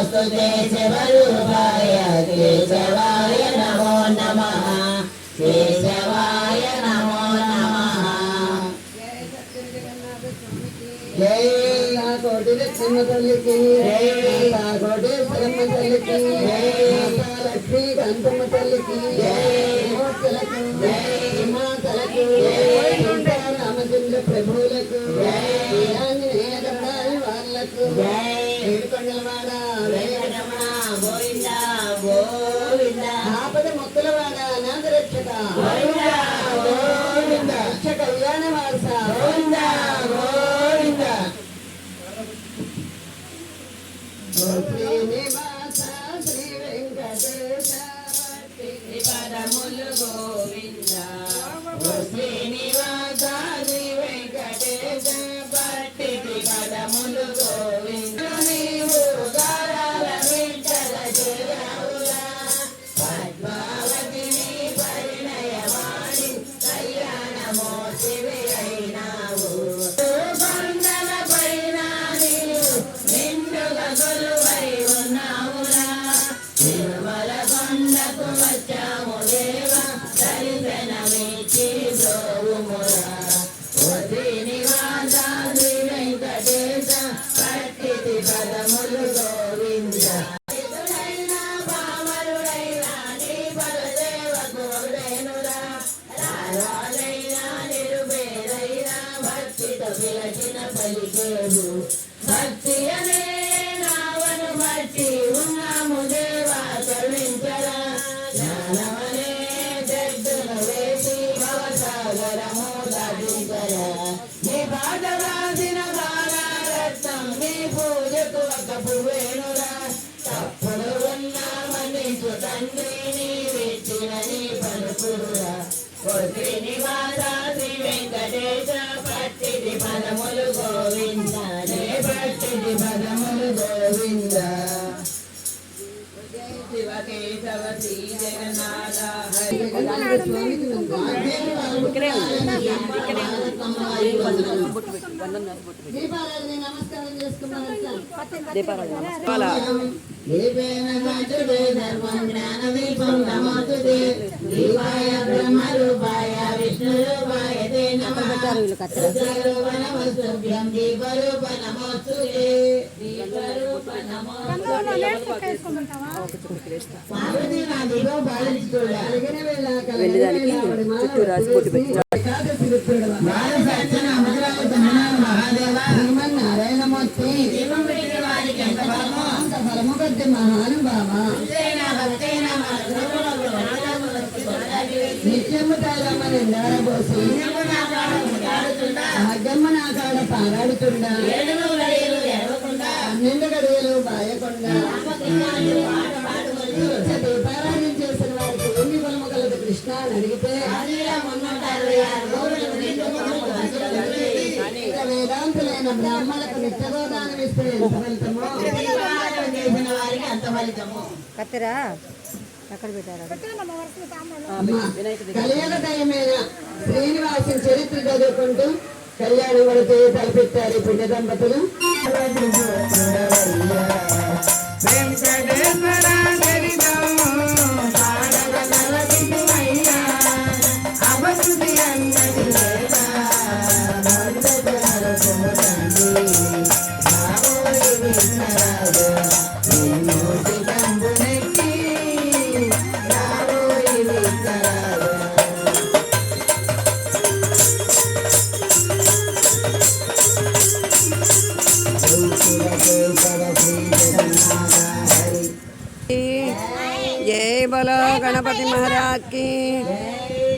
नमोस्तुते शिवरूपाय केशवाय नमो नमः केशवाय नमो नमः। जय कोटि लक्ष्मी तल्लिकी जय कोटि ब्रह्म तल्लिकी जय लक्ष्मी कांतम्म तल्लिकी जय मोक्षलक्ष्मी जय मातलक्ष्मी जय रामचंद्र प्रभुలకు జై ఆంజనేయ కరుణాయ వాళ్ళకు జై ఏడుకొండలవాడ వెంకటరమణ గోవింద గోవింద ఆపద మొక్కులవాడ అనాథరక్షక గోవింద గోవింద రక్ష కళ్యాణ వారస గోవింద గోవింద శ్రీనివాస శ్రీ వెంకటేశ పదములు గోవింద శ్రీనివాస శ్రీ వెంకటేశ భక్తి పదములు గోవింద నీవు గారాల విఠల జయవులా పద్మావతిని పరిణయవాణి కళ్యాణమూర్తివి అయినావు బంధన పైన నీవు నిండుగా కొలువై ఉన్నావురా తిరుమల కొండకు వచ్చాము దేవా దర్శనమిచ్చి బ్రోవుమురా ఓ శ్రీనివాస శ్రీ వెంకటేశ పట్టితి పదములు గోవింద పామరుడైనా నీ పరదేవకుడైనురా రాజైనా నిరుపేరైనా భక్తితో పిలచిన పలికేడు భక్తి అనే నావను బట్టి ఉన్నాము దేవా కరుణించరా జ్ఞానమనే జడ్డును వేసి భవసాగరము దాటించరా నీ పాట రాసిన బాలరత్నం నీ పూజకు ఒక పువ్వేనురా తప్పుడు ఉన్నామని తండ్రి నీ వెచ్చిన నీ పలుకురురా ఓ శ్రీనివాస శ్రీ వెంకటేశ పట్టిది పదములు గోవింద నే పట్టిది పదములు గోవింద శివ కేశవ శ్రీ జగన్నాథ నమస్కారం చేసుకున్నాను దేవాయ బ్రహ్మరూపాయ విష్ణురూపాయ తే నమః సర్వనమస్తుభ్యం దీపరూప నమోస్తుతే దీపరూప నమోస్తుతే పార్వతీ నా దీపం పాలించుకోడా అలిగిన వేళ వెళ్ళడానికి చుట్టూ రాసి పొట్టు పెట్టి మహాదేవ శ్రీమన్నారాయణమూర్తి దీపం పెట్టిన వారికి ఎంత ఫలమో అంత ఫలము పెద్ద మహానుభావ నిత్యము తాళమని ఎండారబోసి భాగ్యమ్మ నా కాడ పారాడుతుండా 12 గడియలు బాయకుండా దీపారాధన చేసిన వారికి ఎన్ని ఫలము కలదు కృష్ణ అని అడిగితే వేదాంతులైన బ్రాహ్మణులకు నిత్యగోదానం ఇస్తే ఎంత ఫలితమో చేసిన వారికి అంత ఫలితము కత్తెరా అక్కడ పెట్టారు కలియుగ దయమైన శ్రీనివాసుని చరిత్ర చదువుకుంటూ కళ్యాణం వరకు తలపెట్టారు పుణ్య దంపతులు जय बोलो गणपति महाराज की।